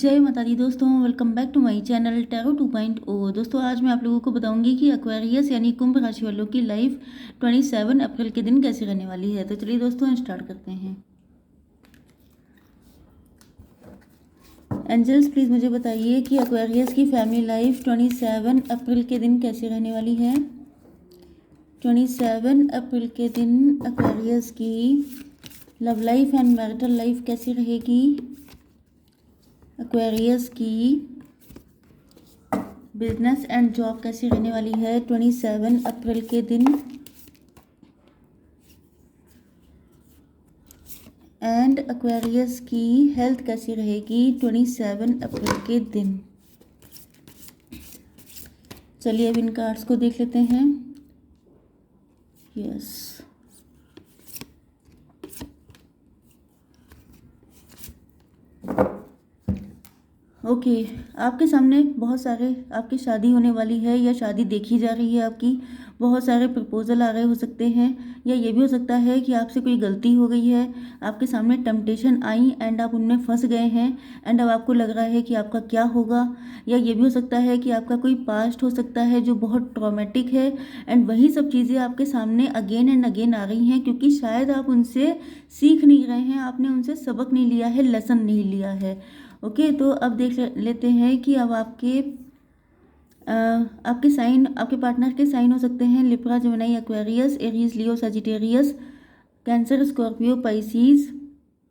जय माता दी दोस्तों, welcome back to my channel tarot 2.0। दोस्तों आज मैं आप लोगों को बताऊंगी कि एक्वेरियस यानी कुंभ राशि वालों की लाइफ 27 अप्रैल के दिन कैसे रहने वाली है। तो चलिए दोस्तों स्टार्ट करते हैं। एंजल्स प्लीज़ मुझे बताइए कि एक्वेरियस की फैमिली लाइफ 27 अप्रैल के दिन कैसे रहने वाली है। 27 अप्रैल के दिन एक्वेरियस की love life and marital life कैसी रहेगी। एक्वेरियस की बिजनेस एंड जॉब कैसी रहने वाली है 27 अप्रैल के दिन। एंड एक्वेरियस की हेल्थ कैसी रहेगी 27 अप्रैल के दिन। चलिए अब इन कार्ड्स को देख लेते हैं। यस ओके आपके सामने बहुत सारे आपकी शादी होने वाली है या शादी देखी जा रही है आपकी। बहुत सारे प्रपोजल आ रहे हो सकते हैं, या ये भी हो सकता है कि आपसे कोई गलती हो गई है, आपके सामने टेम्पटेशन आई एंड आप उनमें फंस गए हैं एंड अब आपको लग रहा है कि आपका क्या होगा। या ये भी हो सकता है कि आपका कोई पास्ट हो सकता है जो बहुत ट्रॉमेटिक है एंड वही सब चीज़ें आपके सामने अगेन एंड अगेन आ रही हैं, क्योंकि शायद आप उनसे सीख नहीं रहे हैं, आपने उनसे सबक नहीं लिया है, लेसन नहीं लिया है। ओके तो अब देख लेते हैं कि अब आपके साइन, आपके पार्टनर के साइन हो सकते हैं लिब्रा, जेमिनी, एक्वेरियस, एरीज, लियो, सजिटेरियस, कैंसर, स्कॉर्पियो, पाइसीज।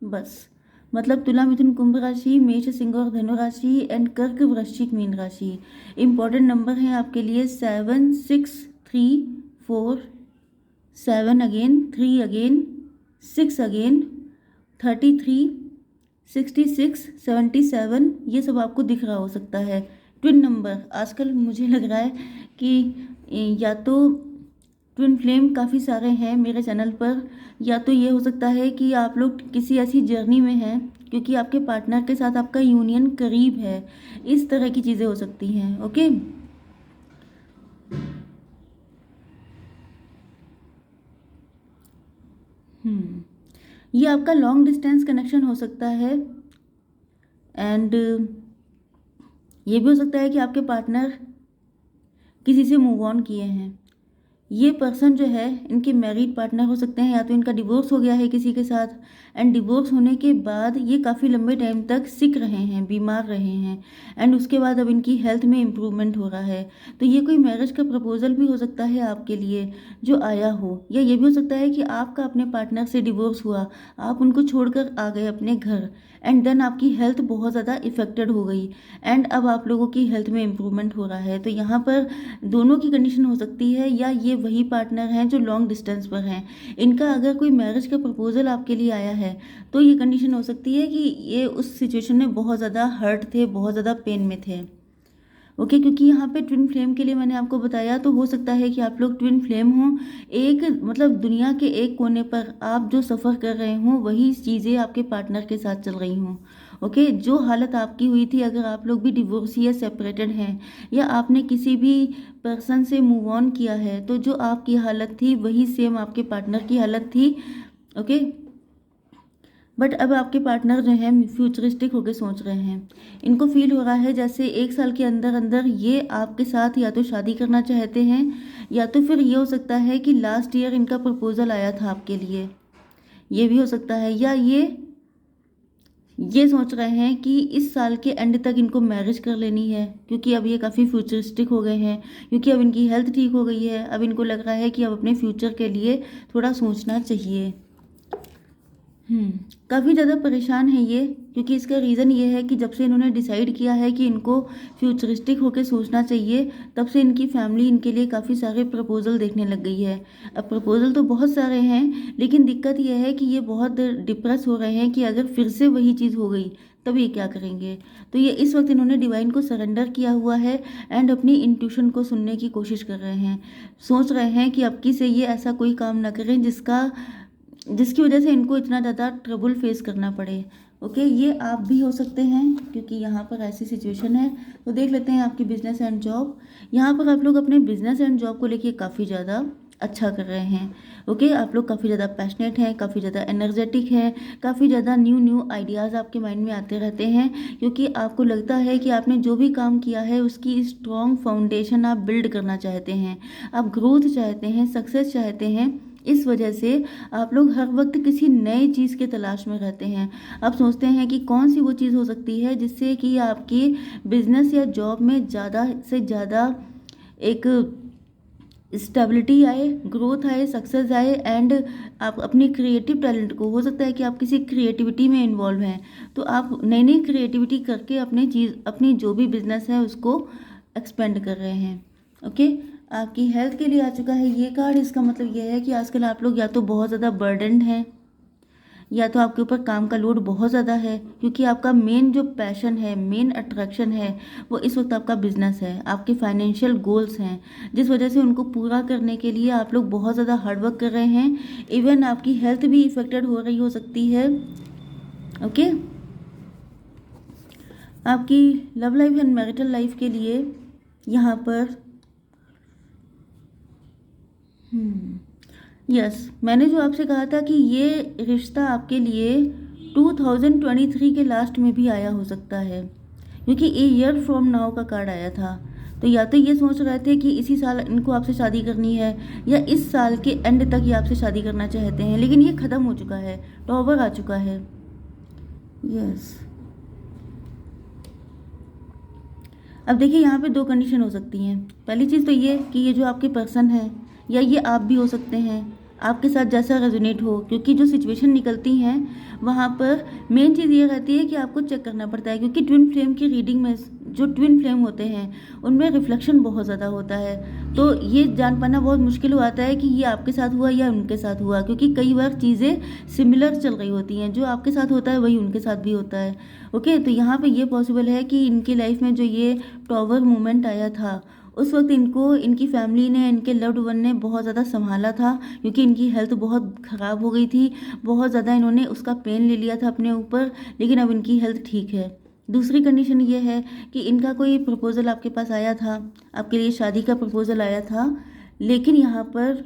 बस मतलब तुला, मिथुन, कुंभ राशि, मेष, सिंह और धनु राशि एंड कर्क, वृश्चिक, मीन राशि। इंपॉर्टेंट नंबर है आपके लिए 7, 6, 3, 4, 7 अगेन, 3 अगेन, 6 अगेन, 33, 66, 77। ये सब आपको दिख रहा हो सकता है। ट्विन नंबर आजकल मुझे लग रहा है कि या तो ट्विन फ्लेम काफ़ी सारे हैं मेरे चैनल पर, या तो ये हो सकता है कि आप लोग किसी ऐसी जर्नी में हैं क्योंकि आपके पार्टनर के साथ आपका यूनियन करीब है। इस तरह की चीज़ें हो सकती हैं। ओके ये आपका लॉन्ग डिस्टेंस कनेक्शन हो सकता है एंड ये भी हो सकता है कि आपके पार्टनर किसी से मूव ऑन किए हैं। ये पर्सन जो है इनके मैरिड पार्टनर हो सकते हैं, या तो इनका डिवोर्स हो गया है किसी के साथ एंड डिवोर्स होने के बाद ये काफ़ी लंबे टाइम तक सिक रहे हैं, बीमार रहे हैं एंड उसके बाद अब इनकी हेल्थ में इम्प्रूवमेंट हो रहा है। तो ये कोई मैरिज का प्रपोजल भी हो सकता है आपके लिए जो आया हो, या ये भी हो सकता है कि आपका अपने पार्टनर से डिवोर्स हुआ, आप उनको छोड़कर आ गए अपने घर एंड देन आपकी हेल्थ बहुत ज़्यादा इफेक्टेड हो गई एंड अब आप लोगों की हेल्थ में इम्प्रूवमेंट हो रहा है। तो यहाँ पर दोनों की कंडीशन हो सकती है, या ये वही पार्टनर हैं जो लॉन्ग डिस्टेंस पर हैं। इनका अगर कोई मैरिज का प्रपोजल आपके लिए आया है तो ये कंडीशन हो सकती है कि ये उस सिचुएशन में बहुत ज़्यादा हर्ट थे, बहुत ज़्यादा पेन में थे। ओके क्योंकि यहाँ पे ट्विन फ्लेम के लिए मैंने आपको बताया, तो हो सकता है कि आप लोग ट्विन फ्लेम हों, एक मतलब दुनिया के एक कोने पर आप जो सफ़र कर रहे हों वही चीज़ें आपके पार्टनर के साथ चल रही हों। ओके जो हालत आपकी हुई थी, अगर आप लोग भी डिवोर्सी या सेपरेटेड हैं या आपने किसी भी पर्सन से मूव ऑन किया है, तो जो आपकी हालत थी वही सेम आपके पार्टनर की हालत थी। ओके बट अब आपके पार्टनर जो हैं फ्यूचरिस्टिक होकर सोच रहे हैं। इनको फील हो रहा है जैसे 1 साल के अंदर अंदर ये आपके साथ या तो शादी करना चाहते हैं, या तो फिर ये हो सकता है कि लास्ट ईयर इनका प्रपोजल आया था आपके लिए, ये भी हो सकता है। या ये सोच रहे हैं कि इस साल के एंड तक इनको मैरिज कर लेनी है, क्योंकि अब ये काफ़ी फ्यूचरिस्टिक हो गए हैं, क्योंकि अब इनकी हेल्थ ठीक हो गई है। अब इनको लग रहा है कि अब अपने फ्यूचर के लिए थोड़ा सोचना चाहिए। काफ़ी ज़्यादा परेशान है ये, क्योंकि इसका रीज़न ये है कि जब से इन्होंने डिसाइड किया है कि इनको फ्यूचरिस्टिक होकर सोचना चाहिए, तब से इनकी फैमिली इनके लिए काफ़ी सारे प्रपोजल देखने लग गई है। अब प्रपोजल तो बहुत सारे हैं, लेकिन दिक्कत यह है कि ये बहुत डिप्रेस हो रहे हैं कि अगर फिर से वही चीज़ हो गई तब ये क्या करेंगे। तो ये इस वक्त इन्होंने डिवाइन को सरेंडर किया हुआ है एंड अपनी इंट्यूशन को सुनने की कोशिश कर रहे हैं। सोच रहे हैं कि अब की से ये ऐसा कोई काम ना करें जिसकी वजह से इनको इतना ज़्यादा ट्रबल फेस करना पड़े। ओके ये आप भी हो सकते हैं, क्योंकि यहाँ पर ऐसी सिचुएशन है। तो देख लेते हैं आपकी बिजनेस एंड जॉब। यहाँ पर आप लोग अपने बिजनेस एंड जॉब को लेके काफ़ी ज़्यादा अच्छा कर रहे हैं। ओके, आप लोग काफ़ी ज़्यादा पैशनेट हैं, काफ़ी ज़्यादा एनर्जेटिक हैं, काफ़ी ज़्यादा न्यू न्यू आइडियाज़ आपके माइंड में आते रहते हैं, क्योंकि आपको लगता है कि आपने जो भी काम किया है उसकी स्ट्रॉन्ग फाउंडेशन आप बिल्ड करना चाहते हैं, आप ग्रोथ चाहते हैं, सक्सेस चाहते हैं। इस वजह से आप लोग हर वक्त किसी नए चीज़ के तलाश में रहते हैं। आप सोचते हैं कि कौन सी वो चीज़ हो सकती है जिससे कि आपकी बिजनेस या जॉब में ज़्यादा से ज़्यादा एक स्टेबिलिटी आए, ग्रोथ आए, सक्सेस आए, एंड आप अपनी क्रिएटिव टैलेंट को, हो सकता है कि आप किसी क्रिएटिविटी में इन्वॉल्व हैं, तो आप नई नई क्रिएटिविटी करके अपनी जो भी बिजनेस है उसको एक्सपेंड कर रहे हैं। ओके, आपकी हेल्थ के लिए आ चुका है ये कार्ड। इसका मतलब यह है कि आजकल आप लोग या तो बहुत ज़्यादा बर्डन्ड हैं, या तो आपके ऊपर काम का लोड बहुत ज़्यादा है, क्योंकि आपका मेन जो पैशन है, मेन अट्रैक्शन है, वो इस वक्त आपका बिजनेस है, आपके फाइनेंशियल गोल्स हैं, जिस वजह से उनको पूरा करने के लिए आप लोग बहुत ज़्यादा हार्डवर्क कर रहे हैं। इवन आपकी हेल्थ भी इफेक्टेड हो रही हो सकती है। ओके, आपकी love life and marital life के लिए यहाँ पर यस, मैंने जो आपसे कहा था कि ये रिश्ता आपके लिए 2023 के लास्ट में भी आया हो सकता है, क्योंकि ए ईयर फ्रॉम नाउ का कार्ड आया था। तो या तो ये सोच रहे थे कि इसी साल इनको आपसे शादी करनी है, या इस साल के एंड तक ये आपसे शादी करना चाहते हैं, लेकिन ये ख़त्म हो चुका है, टॉवर आ चुका है। यस, अब देखिए यहाँ पे दो कंडीशन हो सकती हैं। पहली चीज़ तो ये कि ये जो आपके पर्सन है, या ये आप भी हो सकते हैं, आपके साथ जैसा रेजोनेट हो, क्योंकि जो सिचुएशन निकलती हैं वहाँ पर मेन चीज़ ये रहती है कि आपको चेक करना पड़ता है, क्योंकि ट्विन फ्लेम की रीडिंग में जो ट्विन फ्लेम होते हैं उनमें रिफ्लेक्शन बहुत ज़्यादा होता है, तो ये जान पाना बहुत मुश्किल हो आता है कि ये आपके साथ हुआ या उनके साथ हुआ, क्योंकि कई बार चीज़ें सिमिलर चल रही होती हैं, जो आपके साथ होता है वही उनके साथ भी होता है। ओके, तो यहाँ पे ये पॉसिबल है कि इनकी लाइफ में जो ये टॉवर मोमेंट आया था, उस वक्त इनको इनकी फैमिली ने, इनके लव्ड वन ने बहुत ज़्यादा संभाला था, क्योंकि इनकी हेल्थ बहुत ख़राब हो गई थी, बहुत ज़्यादा इन्होंने उसका पेन ले लिया था अपने ऊपर, लेकिन अब इनकी हेल्थ ठीक है। दूसरी कंडीशन ये है कि इनका कोई प्रपोज़ल आपके पास आया था, आपके लिए शादी का प्रपोज़ल आया था, लेकिन यहाँ पर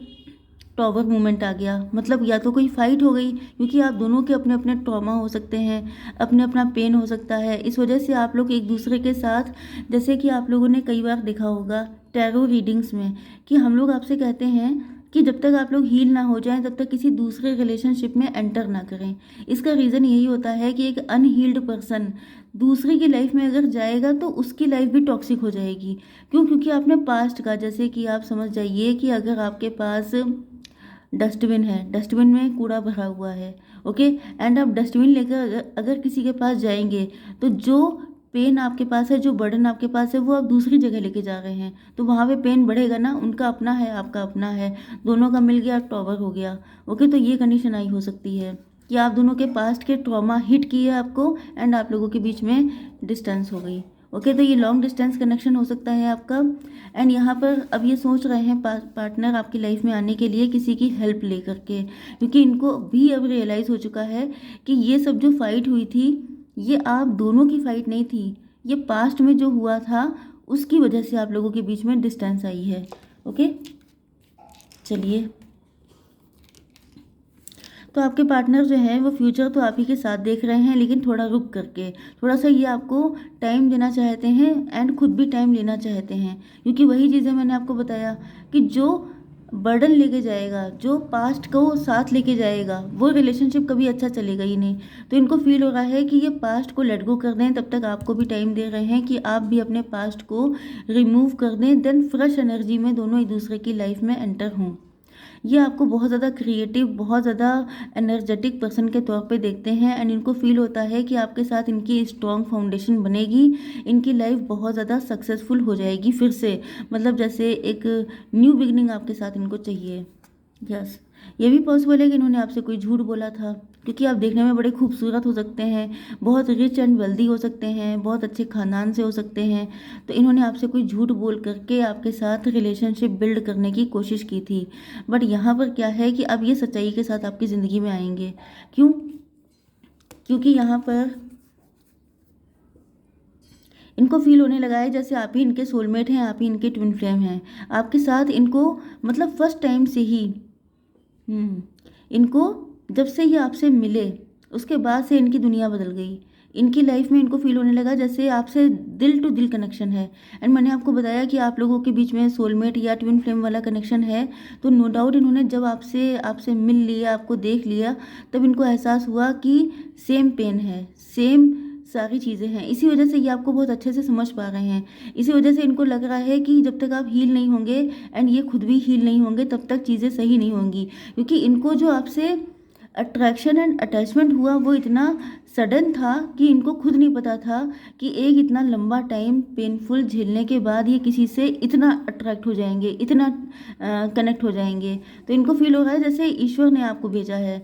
टॉवर मूवमेंट आ गया, मतलब या तो कोई फाइट हो गई, क्योंकि आप दोनों के अपने अपने ट्रॉमा हो सकते हैं, अपने अपना पेन हो सकता है, इस वजह से आप लोग एक दूसरे के साथ, जैसे कि आप लोगों ने कई बार देखा होगा टैरो रीडिंग्स में कि हम लोग आपसे कहते हैं कि जब तक आप लोग हील ना हो जाएं तब तक किसी दूसरे रिलेशनशिप में एंटर ना करें। इसका रीज़न यही होता है कि एक अनहील्ड पर्सन दूसरे की लाइफ में अगर जाएगा तो उसकी लाइफ भी टॉक्सिक हो जाएगी। क्यों? क्योंकि आपने पास्ट का, जैसे कि आप समझ जाइए कि अगर आपके पास डस्टबिन है, डस्टबिन में कूड़ा भरा हुआ है, ओके, एंड आप डस्टबिन लेकर अगर किसी के पास जाएंगे तो जो पेन आपके पास है, जो बर्डन आपके पास है, वो आप दूसरी जगह लेके जा रहे हैं, तो वहाँ पे पेन बढ़ेगा ना, उनका अपना है, आपका अपना है, दोनों का मिल गया टॉवर हो गया। ओके, तो ये कंडीशन आई हो सकती है कि आप दोनों के पास्ट के ट्रॉमा हिट किए आपको, एंड आप लोगों के बीच में डिस्टेंस हो गई। ओके, तो ये लॉन्ग डिस्टेंस कनेक्शन हो सकता है आपका। एंड यहाँ पर अब ये सोच रहे हैं पार्टनर आपकी लाइफ में आने के लिए किसी की हेल्प ले करके, क्योंकि इनको भी अब रियलाइज़ हो चुका है कि ये सब जो फाइट हुई थी, ये आप दोनों की फाइट नहीं थी, ये पास्ट में जो हुआ था उसकी वजह से आप लोगों के बीच में डिस्टेंस आई है। ओके, चलिए, तो आपके पार्टनर जो हैं वो फ्यूचर तो आप ही के साथ देख रहे हैं, लेकिन थोड़ा रुक करके, थोड़ा सा ये आपको टाइम देना चाहते हैं, एंड खुद भी टाइम लेना चाहते हैं, क्योंकि वही चीज़ें मैंने आपको बताया कि जो बर्डन लेके जाएगा, जो पास्ट को साथ लेके जाएगा, वो रिलेशनशिप कभी अच्छा चलेगा ही नहीं। तो इनको फील हो रहा है कि ये पास्ट को लेट गो कर दें, तब तक आपको भी टाइम दे रहे हैं कि आप भी अपने पास्ट को रिमूव कर दें, देन फ्रेश एनर्जी में दोनों एक दूसरे की लाइफ में एंटर हों। ये आपको बहुत ज़्यादा क्रिएटिव, बहुत ज़्यादा एनर्जेटिक पर्सन के तौर पे देखते हैं, एंड इनको फील होता है कि आपके साथ इनकी स्ट्रॉन्ग फाउंडेशन बनेगी, इनकी लाइफ बहुत ज़्यादा सक्सेसफुल हो जाएगी फिर से, मतलब जैसे एक न्यू बिगनिंग आपके साथ इनको चाहिए। यस, ये भी पॉसिबल है कि इन्होंने आपसे कोई झूठ बोला था, क्योंकि आप देखने में बड़े खूबसूरत हो सकते हैं, बहुत रिच एंड वेल्दी हो सकते हैं, बहुत अच्छे खानदान से हो सकते हैं, तो इन्होंने आपसे कोई झूठ बोल करके आपके साथ रिलेशनशिप बिल्ड करने की कोशिश की थी। बट यहाँ पर क्या है कि अब ये सच्चाई के साथ आपकी ज़िंदगी में आएंगे। क्यों? क्योंकि यहाँ पर इनको फील होने लगा है जैसे आप ही इनके सोलमेट हैं, आप ही इनके ट्विन फ्लेम हैं। आपके साथ इनको मतलब फर्स्ट टाइम से ही इनको जब से ये आपसे मिले उसके बाद से इनकी दुनिया बदल गई। इनकी लाइफ में इनको फील होने लगा जैसे आपसे दिल टू दिल कनेक्शन है। एंड मैंने आपको बताया कि आप लोगों के बीच में सोलमेट या ट्विन फ्लेम वाला कनेक्शन है, तो नो डाउट इन्होंने जब आपसे आपसे मिल लिया, आपको देख लिया, तब इनको एहसास हुआ कि सेम पेन है, सेम सारी चीज़ें हैं। इसी वजह से ये आपको बहुत अच्छे से समझ पा रहे हैं। इसी वजह से इनको लग रहा है कि जब तक आप हील नहीं होंगे एंड ये खुद भी हील नहीं होंगे तब तक चीज़ें सही नहीं होंगी, क्योंकि इनको जो आपसे अट्रैक्शन एंड अटैचमेंट हुआ वो इतना सडन था कि इनको खुद नहीं पता था कि एक इतना लंबा टाइम पेनफुल झेलने के बाद ये किसी से इतना अट्रैक्ट हो जाएंगे, इतना कनेक्ट हो जाएंगे। तो इनको फील हो रहा है जैसे ईश्वर ने आपको भेजा है।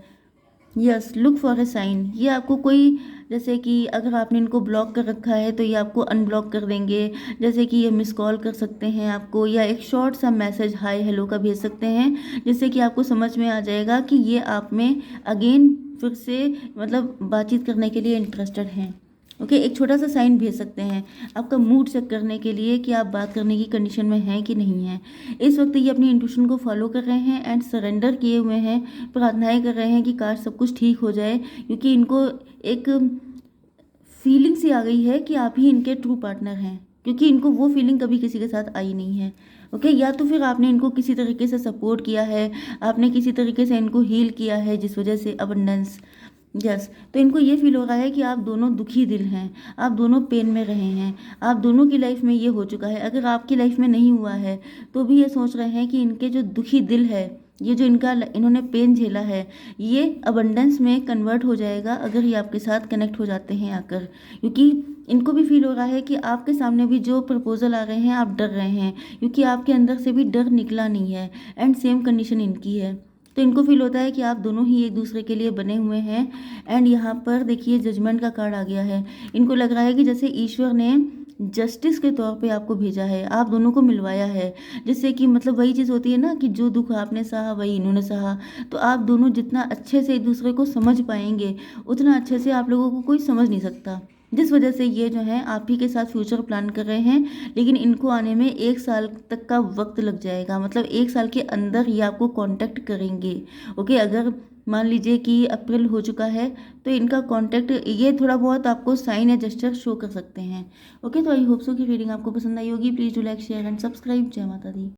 Yes, look for a sign. ये आपको कोई, जैसे कि अगर आपने इनको ब्लॉक कर रखा है तो ये आपको अनब्लॉक कर देंगे। जैसे कि ये मिस कॉल कर सकते हैं आपको, या एक शॉर्ट सा मैसेज हाय हेलो का भेज सकते हैं, जिससे कि आपको समझ में आ जाएगा कि ये आप में अगेन फिर से मतलब बातचीत करने के लिए इंटरेस्टेड हैं। ओके, एक छोटा सा साइन भेज सकते हैं आपका मूड चेक करने के लिए कि आप बात करने की कंडीशन में हैं कि नहीं हैं। इस वक्त ये अपनी इंट्यूशन को फॉलो कर रहे हैं एंड सरेंडर किए हुए हैं, प्रार्थनाएं कर रहे हैं कि काश सब कुछ ठीक हो जाए, क्योंकि इनको एक फीलिंग सी आ गई है कि आप ही इनके ट्रू पार्टनर हैं, क्योंकि इनको वो फीलिंग कभी किसी के साथ आई नहीं है। ओके, या तो फिर आपने इनको किसी तरीके से सपोर्ट किया है, आपने किसी तरीके से इनको हील किया है, जिस वजह से अबंडेंस। यस, तो इनको ये फील हो रहा है कि आप दोनों दुखी दिल हैं, आप दोनों पेन में रहे हैं, आप दोनों की लाइफ में ये हो चुका है। अगर आपकी लाइफ में नहीं हुआ है तो भी ये सोच रहे हैं कि इनके जो दुखी दिल है, ये जो इन्होंने पेन झेला है, ये अबंडेंस में कन्वर्ट हो जाएगा अगर ये आपके साथ कनेक्ट हो जाते हैं आकर। क्योंकि इनको भी फील हो रहा है कि आपके सामने भी जो प्रपोजल आ रहे हैं आप डर रहे हैं, क्योंकि आपके अंदर से भी डर निकला नहीं है एंड सेम कंडीशन इनकी है। तो इनको फील होता है कि आप दोनों ही एक दूसरे के लिए बने हुए हैं। एंड यहाँ पर देखिए जजमेंट का कार्ड आ गया है। इनको लग रहा है कि जैसे ईश्वर ने जस्टिस के तौर पे आपको भेजा है, आप दोनों को मिलवाया है, जिससे कि मतलब वही चीज़ होती है ना कि जो दुख आपने सहा वही इन्होंने सहा। तो आप दोनों जितना अच्छे से एक दूसरे को समझ पाएंगे उतना अच्छे से आप लोगों को कोई समझ नहीं सकता, जिस वजह से ये जो है आप ही के साथ फ्यूचर प्लान कर रहे हैं। लेकिन इनको आने में 1 साल तक का वक्त लग जाएगा, मतलब 1 साल के अंदर ये आपको कांटेक्ट करेंगे। ओके, अगर मान लीजिए कि अप्रैल हो चुका है तो इनका कांटेक्ट ये थोड़ा बहुत आपको साइन या जेस्चर शो कर सकते हैं। ओके, तो आई होप सो कि रीडिंग आपको पसंद आई होगी। Please do like share and subscribe. जय माता दी।